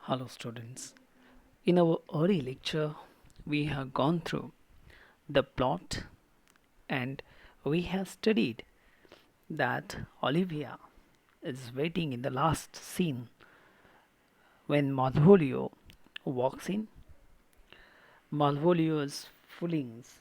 Hello, students. In our early lecture, we have gone through the plot and we have studied that Olivia is waiting in the last scene when Malvolio walks in. Malvolio's foolings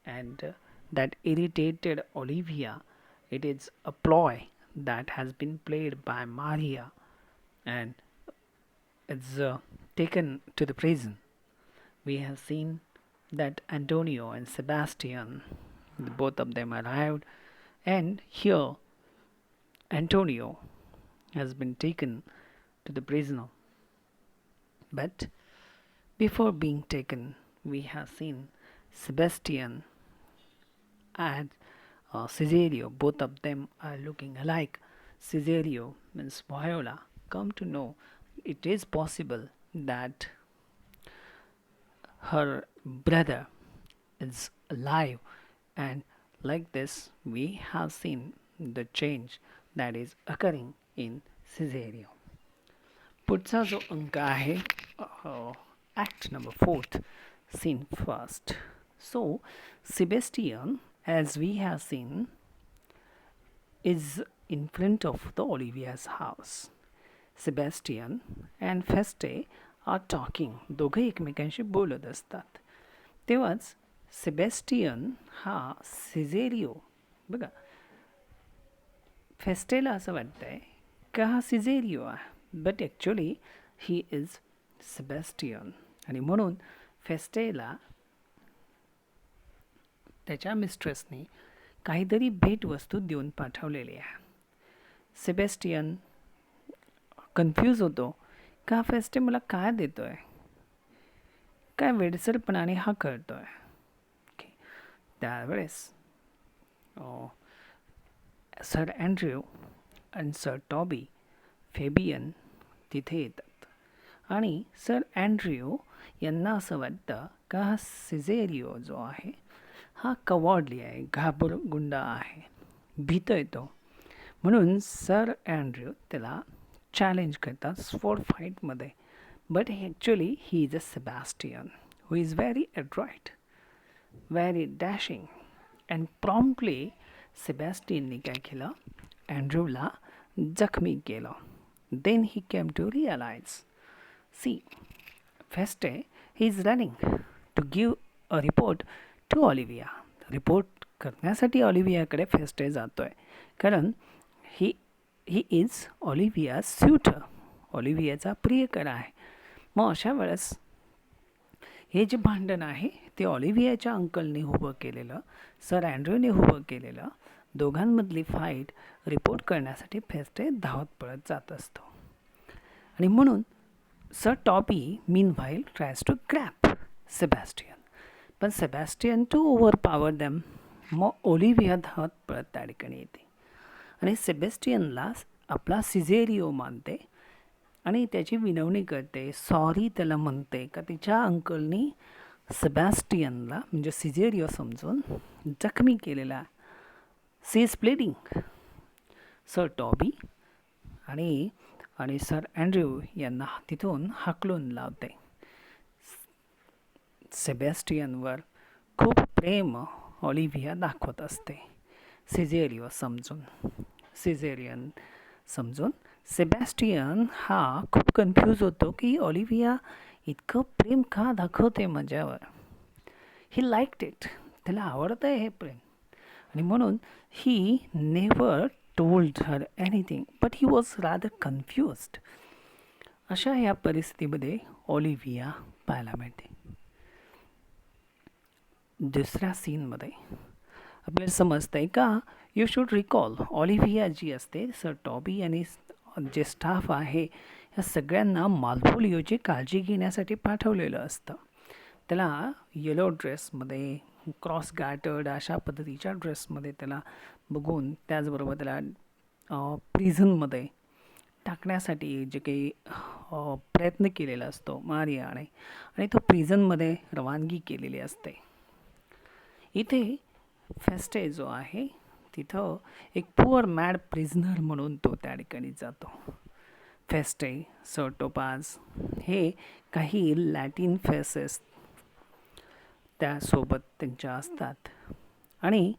and that irritated Olivia. It is a ploy that has been played by Maria and it's taken to the prison. We have seen that Antonio and Sebastian, both of them arrived, and here Antonio has been taken to the prisoner. But before being taken, we have seen Sebastian and Cesario, both of them are looking alike. Cesario means Viola. Come to know it is possible that her brother is alive, and like this we have seen the change that is occurring in Cesario. पुढचा जो अंक आहे act number 4th scene first. So Sebastian, as we have seen, is in front of the Olivia's house. Sebastian and Feste are talking. दोघे एकमेकांशी बोलत असतात. तेव्हाच Sebastian हा सिझेरियो बघा फेस्टेला असं वाटतंय का हा सिझेरियो आहे but actually he is Sebastian आणि म्हणून फेस्टेला त्याच्या मिस्ट्रेसनी काहीतरी भेटवस्तू देऊन पाठवलेली आहे. सेबॅस्टियन कन्फ्यूज होतो का फेस्टे मला काय देतोय, काय वेडसरपणाने हा कळतोय. त्यावेळेस सर अँड्र्यू आणि सर टॉबी फेबियन तिथे येतात आणि सर अँड्र्यू यांना असं वाटतं का हा सिझेरियो जो आहे हा कवॉर्डली आहे, घाबरगुंडा आहे, भीत येतो. म्हणून सर अँड्र्यू त्याला चॅलेंज करतात स्वॉर्ड फाईटमध्ये. But actually he is a Sebastian who is very adroit, very dashing and promptly सेबॅस्टियनने काय केलं, अँड्रूला जखमी केलं. Then he came to realise see Feste he is running to give a report to Olivia. Report करण्यासाठी ऑलिव्हियाकडे फेस्टे जातोय कारण ही इज ऑलिव्हिया स्यूटर, ऑलिव्हियाचा प्रियकर आहे. मग अशा वेळेस हे जे भांडण आहे ते ऑलिव्हियाच्या अंकलने उभं केलेलं, सर अँड्रूने उभं केलेलं, दोघांमधली फाईट रिपोर्ट करण्यासाठी फेस्टे धावत पळत जात असतो. आणि म्हणून sir Toby meanwhile tries to grab Sebastian, पण Sebastian to overpower them. मग ओलिव्हिया धावत पळत त्या ठिकाणी येते आणि सेबॅस्टियनला आपला सिझेरियो मानते आणि त्याची विनवणी करते, सॉरी त्याला म्हणते का तिच्या अंकलनी सेबॅस्टियनला म्हणजे सिझेरियो समजून जखमी केलेला. She is bleeding. Sir Toby आणि सर अँड्र्यू यांना तिथून हाकलून लावते. सेबॅस्टियनवर खूप प्रेम ऑलिव्हिया दाखवत असते सिझेरियो समजून. सिझेरियन समजून सेबॅस्टियन हा खूप कन्फ्यूज होतो की ऑलिव्हिया इतकं प्रेम का दाखवते माझ्यावर. ही लाईक्ड इट, त्याला आवडतं आहे हे प्रेम आणि म्हणून ही never told her anything but he was rather confused. अशा या परिस्थितीमध्ये ऑलिव्हिया पाहायला मिळते. दुसऱ्या सीनमध्ये आपल्याला समजतं आहे का यू शूड रिकॉल ऑलिव्हिया जी असते सर टॉबी आणि जे स्टाफ आहे या सगळ्यांना माल्व्होलिओची काळजी घेण्यासाठी पाठवलेलं असतं. त्याला येलो ड्रेसमध्ये क्रॉस गार्टर्ड अशा पद्धतीच्या ड्रेसमध्ये त्याला बघून त्याचबरोबर त्याला प्रिझनमध्ये टाकण्यासाठी जे काही प्रयत्न केलेला असतो मारियाने आणि तो प्रिझनमध्ये रवानगी केलेली असते. इथे फेस्टे जो आहे तिथं एक पुअर मॅड प्रिझनर म्हणून तो त्या ठिकाणी जातो. फेस्टे, सर टोपाज हे काही लॅटिन फेसेस त्यासोबत त्यांच्या असतात. आणि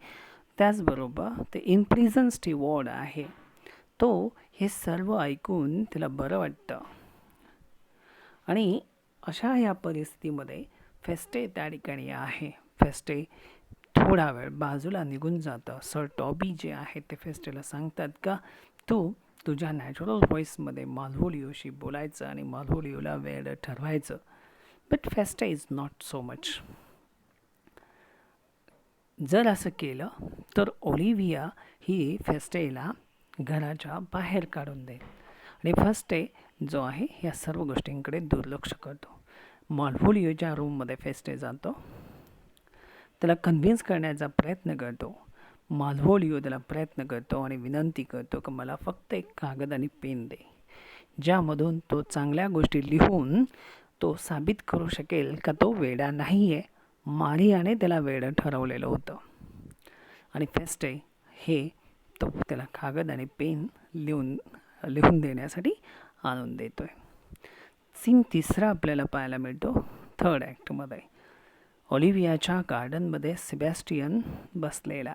त्याचबरोबर ते इम्प्रिझन स्टीवॉर्ड आहे, तो हे सर्व ऐकून त्याला बरं वाटतं. आणि अशा ह्या परिस्थितीमध्ये फेस्टे त्या ठिकाणी आहे. फेस्टे थोडा वेळ बाजूला निघून जातं. सर टॉबी जे आहे ते फेस्टेला सांगतात का तू तुझ्या नॅचरल व्हॉइसमध्ये माल्व्होलिओशी बोलायचं आणि माल्व्होलिओला वेळ ठरवायचं. But Feste is not so much. जर असं केलं तर ओलिव्हिया ही फेस्टेला घराच्या बाहेर काढून देईल आणि फेस्टे जो आहे या सर्व गोष्टींकडे दुर्लक्ष करतो. माल्व्होलिओच्या रूममध्ये फेस्टे जातो, त्याला कन्व्हिन्स करण्याचा प्रयत्न करतो. माल्व्होलिओ त्याला प्रयत्न करतो आणि विनंती करतो की मला फक्त एक कागद आणि पेन दे, ज्यामधून तो चांगल्या गोष्टी लिहून तो साबित करू शकेल का तो वेडा नाही आहे. मारियाने त्याला वेडं ठरवलेलं होतं. आणि फेस्टे हे तो त्याला कागद आणि पेन लिहून देण्यासाठी आणून देतोय. सीन तिसरा आपल्याला पाहायला मिळतो थर्ड ॲक्टमध्ये. ऑलिव्हियाच्या गार्डनमध्ये सेबॅस्टियन बसलेला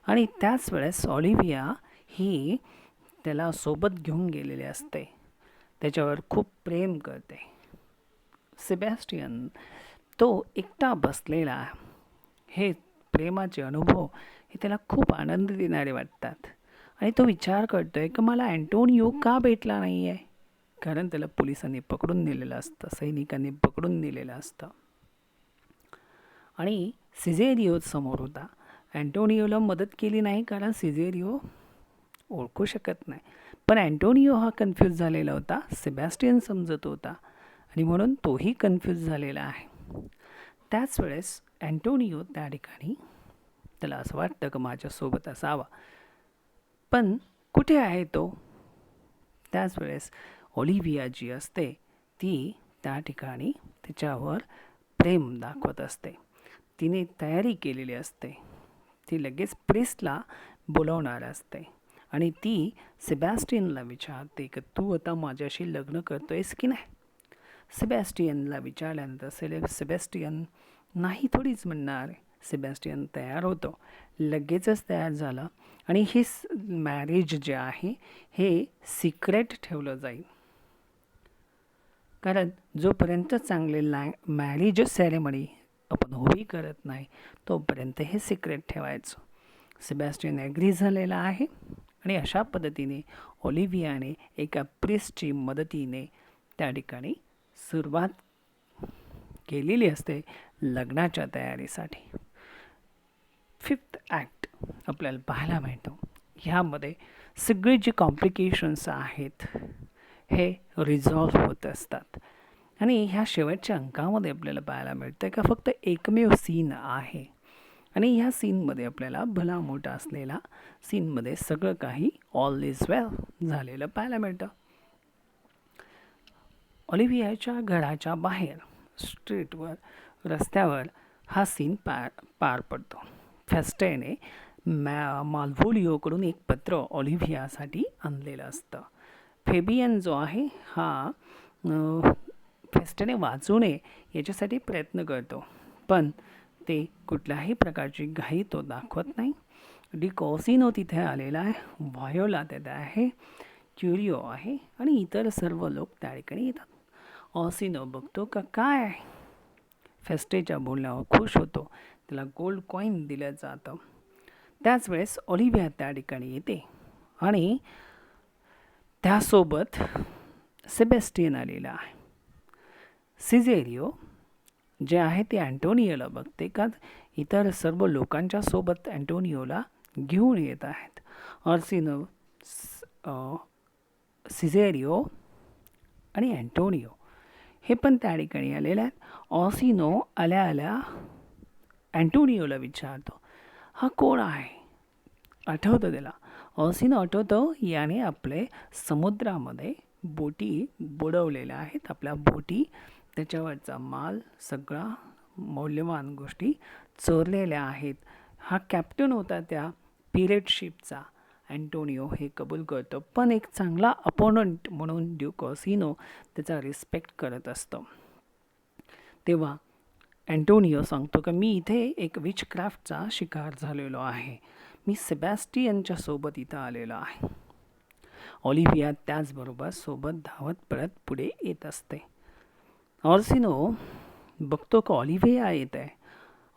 आणि त्याच वेळेस ऑलिव्हिया ही त्याला सोबत घेऊन गेलेली असते, त्याच्यावर खूप प्रेम करते. सेबॅस्टियन तो एकटा बसलेला, हे प्रेमाचे अनुभव हे त्याला खूप आनंद देणारे वाटतात. आणि तो विचार करतोय की मला अँटोनियो का भेटला नाही आहे, कारण त्याला पोलिसांनी पकडून नेलेलं असतं, सैनिकांनी पकडून नेलेलं असतं. आणि सिझेरियो समोर होता. अँटोनियोला मदत केली नाही कारण सिझेरियो ओळखू शकत नाही, पण अँटोनियो हा कन्फ्यूज झालेला होता. सेबॅस्टियन समजत होता आणि म्हणून तोही कन्फ्यूज झालेला आहे. त्याच वेळेस अँटोनियो त्या ठिकाणी त्याला असं वाटतं की माझ्यासोबत असावा, पण कुठे आहे तो. त्याच वेळेस ऑलिव्हिया जी असते ती त्या ठिकाणी त्याच्यावर प्रेम दाखवत असते. तिने तयारी केलेली असते, ती लगेच प्रिस्टला बोलवणार असते आणि ती सेबॅस्टियनला विचारते की तू आता माझ्याशी लग्न करतोयस की नाही. सेबॅस्टियनला विचारल्यानंतर सेबॅस्टियन नाही थोडीच म्हणणार. सेबॅस्टियन तयार होतो, लगेचच तयार झालं आणि हे मॅरेज जे आहे हे सिक्रेट ठेवलं जाईल, कारण जोपर्यंत चांगले मॅरेज सेरेमनी आपण उभी करत नाही तोपर्यंत हे सिक्रेट ठेवायचं. सेबॅस्टियन ॲग्री झालेला आहे आणि अशा पद्धतीने ऑलिव्हियाने एका प्रिस्टची मदतीने त्या ठिकाणी सुरुवात केलेली असते लग्नाच्या तयारीसाठी. फिफ्थ ॲक्ट आपल्याला पाहायला मिळतो. ह्यामध्ये सगळे जे कॉम्प्लिकेशन्स आहेत हे रिझॉल्व्ह होत असतात आणि ह्या शेवटच्या अंकामध्ये आपल्याला पाहायला मिळतं का फक्त एकमेव सीन आहे आणि ह्या सीनमध्ये आपल्याला भला मोठा असलेला सीनमध्ये सगळं काही ऑल इज वेल झालेलं पाहायला मिळतं. ऑलिव्हियाच्या घराच्या बाहेर स्ट्रीटवर, रस्त्यावर हा सीन पार पडतो. फेस्टेने माल्व्होलिओकडून एक पत्र ऑलिव्हियासाठी आणलेलं असतं. फेबियन जो आहे हा फेस्टेने वाचू नये याच्यासाठी प्रयत्न करतो, पण ते कुठल्याही प्रकारची घाई तो दाखवत नाही. डिकॉसिनो तिथे आलेला आहे, व्हायोला तिथे आहे, क्युरिओ आहे आणि इतर सर्व लोक त्या ठिकाणी येतात. ऑसिनो बघतो का काय फेस्टेच्या बोलण्यावर खुश होतो, त्याला गोल्ड कॉईन दिलं जातं. त्याच वेळेस ऑलिव्हिया त्या ठिकाणी येते आणि त्यासोबत सेबॅस्टियन आलेला आहे. सिझेरियो जे आहे ते अँटोनियोला बघते का इतर सर्व लोकांच्या सोबत अँटोनियोला घेऊन येत आहेत. ऑर्सिनो, सिझेरियो आणि अँटोनियो हे पण त्या ठिकाणी आलेले आहेत. ऑर्सिनो आल्या आल्या अँटोनियोला विचारतो हा कोण आहे, आठवतं त्याला. ऑर्सिनो आठवतो याने आपले समुद्रामध्ये बोटी बुडवलेल्या आहेत, आपल्या बोटी त्याच्यावरचा माल सगळा मौल्यवान गोष्टी चोरलेल्या आहेत. हा कॅप्टन होता त्या पिरेट शिपचा अँटोनिओ हे कबूल करतो, पण एक चांगला अपोनंट म्हणून ड्यूक ऑर्सिनो त्याचा रिस्पेक्ट करत असतो. तेव्हा अँटोनिओ सांगतो की मी इथे एक विचक्राफ्टचा शिकार झालेलो आहे. मी सेबॅस्टियनच्या सोबत इथं आलेलो आहे. ऑलिव्हिया त्याचबरोबर सोबत धावत पळत पुढे येत असते. ऑर्सिनो बघतो की ऑलिव्हिया येत आहे.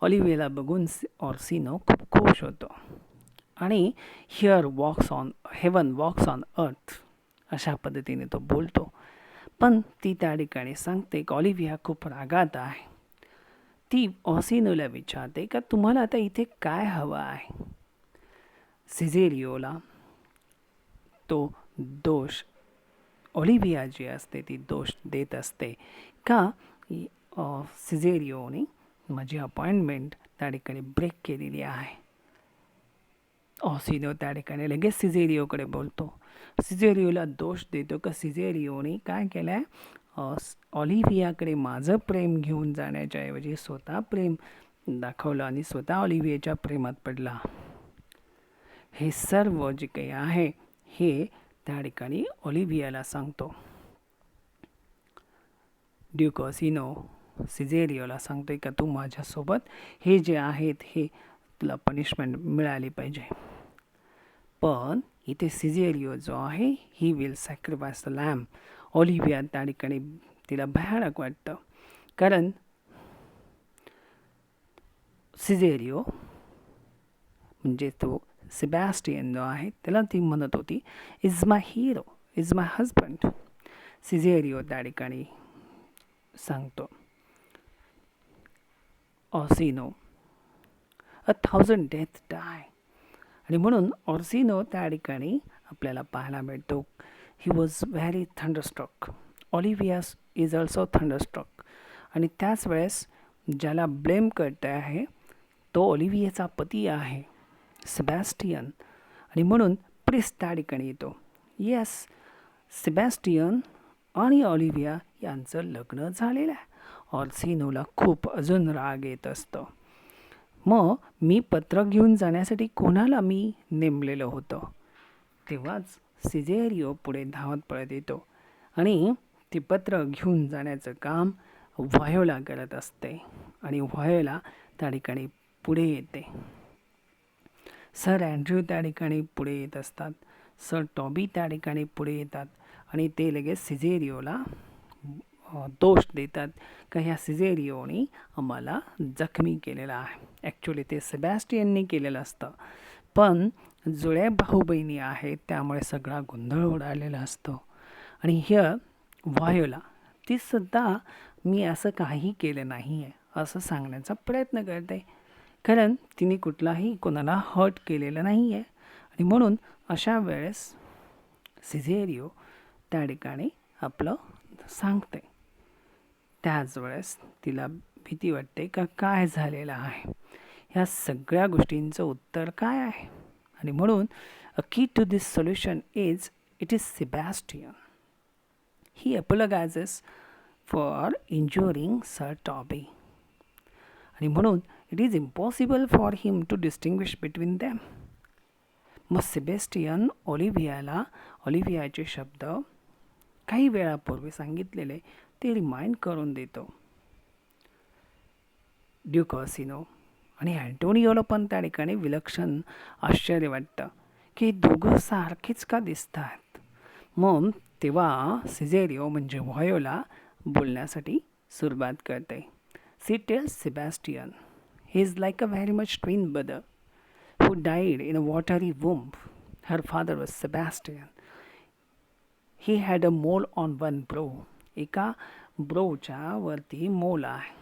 ऑलिव्हियाला बघून ऑर्सिनो खूप खुश होतो आणि हेवन वॉक्स ऑन अर्थ अशा पद्धतीने तो बोलतो. पण ती त्या ठिकाणी सांगते की ऑलिव्हिया खूप रागात आहे. ती ऑर्सिनोला विचारते का तुम्हाला आता इथे काय हवं आहे. सिझेरियोला तो दोष ऑलिव्हिया जी असते ती दोष देत असते का सिझेरियोने माझी अपॉइंटमेंट त्या ठिकाणी ब्रेक केलेली आहे. ऑर्सिनो त्या ठिकाणी लगेच सिझेरियोकडे बोलतो. सिझेरियोला दोष देतो का सिझेरियोने काय केलं आहे, ऑलिव्हियाकडे माझं प्रेम घेऊन जाण्याच्या ऐवजी स्वतः प्रेम दाखवलं आणि स्वतः ऑलिव्हियाच्या प्रेमात पडला. हे सर्व जे काही आहे हे त्या ठिकाणी ऑलिव्हियाला सांगतो. ड्यूक ऑर्सिनो सिझेरियोला सांगतोय का तू माझ्यासोबत हे जे आहेत हे तुला पनिशमेंट मिळाली पाहिजे. पण इथे सिझेरियो जो आहे he will sacrifice the lamb. Olivia त्या ठिकाणी तिला भयानक वाटतं, कारण सिझेरियो म्हणजे तो सेबॅस्टियन जो आहे त्याला ती म्हणत होती is my hero, is my husband. Cesario त्या ठिकाणी सांगतो ऑर्सिनो 1,000 डेथ डाय. आणि म्हणून ऑर्सिनो त्या ठिकाणी आपल्याला पाहायला मिळतो he was very thunderstruck. Olivia is also thunderstruck. आणि त्याच वेळेस ज्याला ब्लेम करते आहे तो ऑलिव्हियाचा पती आहे सेबॅस्टियन. आणि म्हणून प्रिस्ट त्या ठिकाणी येतो. येस, सेबॅस्टियन आणि ऑलिव्हिया यांचं लग्न झालेलं आहे. ऑर्सिनोला खूप अजून राग येत असतो. मग मी पत्र घेऊन जाण्यासाठी कोणाला मी नेमलेलं होतं. तेव्हाच सिझेरियो पुढे धावत पळत येतो आणि ते पत्र घेऊन जाण्याचं काम व्हायोला करत असते आणि व्हायोला त्या ठिकाणी पुढे येते. सर अँड्र्यू त्या ठिकाणी पुढे येत असतात. सर टॉबी त्या ठिकाणी पुढे येतात आणि ते लगेच सिझेरियोला दोष देतात का ह्या सिझेरियोने आम्हाला जखमी केलेला आहे. ॲक्च्युली ते सेबॅस्टियनने केलेलं असतं, पण जुळ्या भाऊ बहिणी आहेत त्यामुळे सगळा गोंधळ उडालेला असतो. आणि ह्या व्हायोला ती सुद्धा मी असं काही केलं नाही आहे असं सांगण्याचा प्रयत्न करते, कारण तिने कुठलाही कोणाला हर्ट केलेलं नाही आहे. आणि म्हणून अशा वेळेस सिझेरियो त्या ठिकाणी आपलं सांगते. त्याच वेळेस तिला भीती वाटते का काय झालेलं आहे, ह्या सगळ्या गोष्टींचं उत्तर काय आहे. आणि म्हणून a key to this solution is it is Sebastian. He apologises for injuring sir Toby. आणि म्हणून it is impossible for him to distinguish between them. मग सेबॅस्टियन ऑलिव्हियाचे शब्द काही वेळापूर्वी सांगितलेले ते रिमाइंड करून देतो. ड्यूक ऑर्सिनो आणि अँटोनियोला पण त्या ठिकाणी विलक्षण आश्चर्य वाटतं की दोघं सारखेच का दिसतात. मग तेव्हा सिझेरियो म्हणजे व्हायोला बोलण्यासाठी सुरुवात करते. She tells Sebastian he is like a very much twin brother who died in a watery womb. Her father was Sebastian. He had a mole on one brow. एका ब्रोच्या वरती मोल आहे.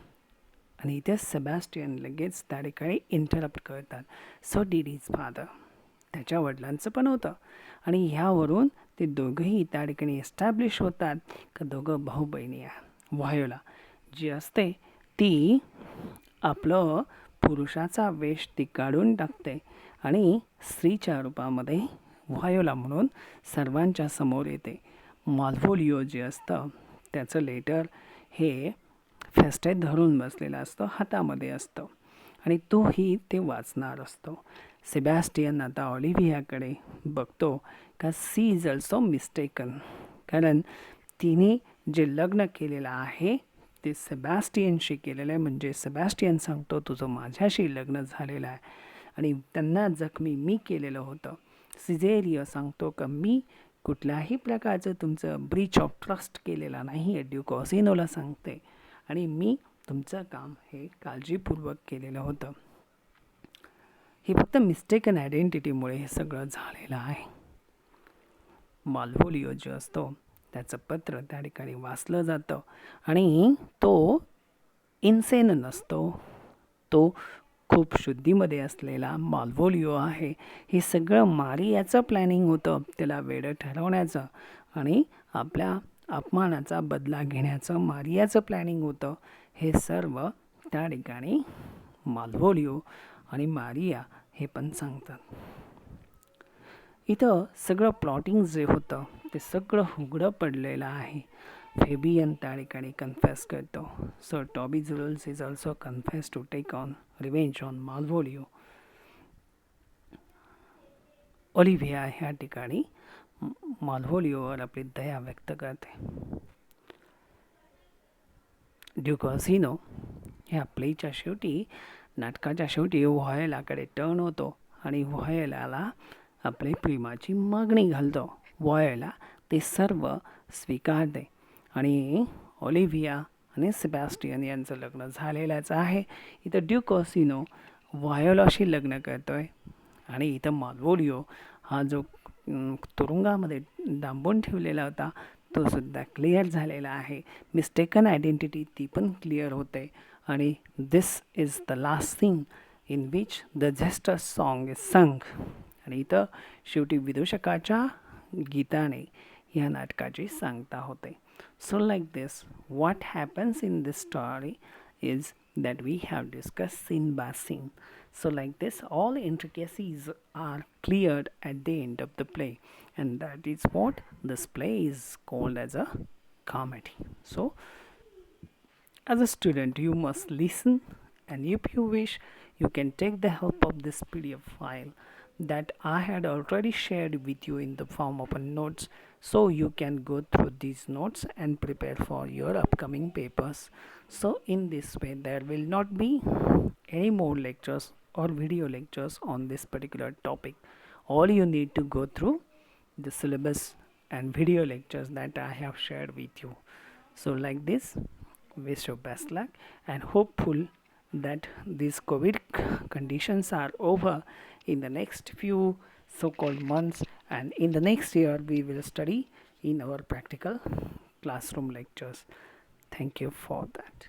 आणि इथे सेबॅस्टियन लगेच त्या ठिकाणी इंटरप्ट करतात. So did his father. त्याच्या वडिलांचं पण होतं. आणि ह्यावरून ते दोघंही त्या ठिकाणी एस्टॅब्लिश होतात का दोघं भाऊ बहिणी आहे. व्हायोला जी असते ती आपलं पुरुषाचा वेश ती काढून टाकते आणि स्त्रीच्या रूपामध्ये व्हायोला म्हणून सर्वांच्या समोर येते. माल्व्होलिओ जे असतं त्याचं लेटर हे फेस्टेत धरून बसलेलं असतं, हातामध्ये असतं आणि तोही ते वाचणार असतो. सेबॅस्टियन आता ऑलिव्हियाकडे बघतो का सी इज ऑल्सो मिस्टेकन, कारण तिने जे लग्न केलेलं आहे ते सेबॅस्टियनशी केलेलं आहे. म्हणजे सेबॅस्टियन सांगतो तुझं माझ्याशी लग्न झालेलं आहे आणि त्यांना जखमी मी केलेलं होतं. सिझेरियो सांगतो का मी कुठल्याही प्रकारचं तुमचं ब्रीच ऑफ ट्रस्ट केलेला नाही आहे, ड्यूक ऑर्सिनोला सांगते, आणि मी तुमचं काम हे काळजीपूर्वक केलेलं होतं. हे फक्त मिस्टेकन आयडेंटिटीमुळे हे सगळं झालेलं आहे. माल्व्होलिओ जो असतो त्याचं पत्र त्या ठिकाणी वाचलं जातं आणि तो इन्सेन नसतो, तो खूप शुद्धीमध्ये असलेला माल्व्होलिओ आहे. हे सगळं मारियाचं प्लॅनिंग होतं, त्याला वेडं ठरवण्याचं आणि आपल्या अपमानाचा बदला घेण्याचं मारियाचं प्लॅनिंग होतं. हे सर्व त्या ठिकाणी माल्व्होलिओ आणि मारिया हे पण सांगतात. इथं सगळं प्लॉटिंग जे होतं ते सगळं उघडं पडलेलं आहे. फेबियन त्या ठिकाणी कन्फेस करतो. सर टॉबी जुरल्स is also confess to take on revenge on Malvolio. Olivia ह्या ठिकाणी माल्व्होलिओवर आपली दया व्यक्त करते. ड्यूक ऑर्सिनो ह्या प्लेच्या शेवटी, नाटकाच्या शेवटी व्हायोलाकडे टर्न होतो आणि व्हायोलाला आपली प्रेमाची मागणी घालतो. व्हायोला ते सर्व स्वीकारते आणि ऑलिव्हिया आणि सेबॅस्टियन यांचं लग्न झालेलंच आहे. इथं ड्यूक ऑर्सिनो व्हायोलाशी लग्न करतोय आणि इथं माल्व्होलिओ हा जो तुरुंगामध्ये डांबून ठेवलेला होता तो सुद्धा क्लिअर झालेला आहे. मिस्टेकन आयडेंटिटी ती पण क्लिअर होते आणि this is the last thing in which the jester song is sung. आणि इथं शेवटी विदूषकाच्या गीताने या नाटकाची सांगता होते. So like this what happens in this story is that we have discussed scene by scene. So like this all intricacies are cleared at the end of the play, and that is what this play is called as a comedy. So as a student you must listen, and if you wish you can take the help of this PDF file that I had already shared with you in the form of a notes, so you can go through these notes and prepare for your upcoming papers. So in this way there will not be any more lectures or video lectures on this particular topic. All you need to go through the syllabus and video lectures that I have shared with you. So like this, wish you best luck and hopeful that these COVID conditions are over in the next few so-called months, and in the next year we will study in our practical classroom lectures. Thank you for that.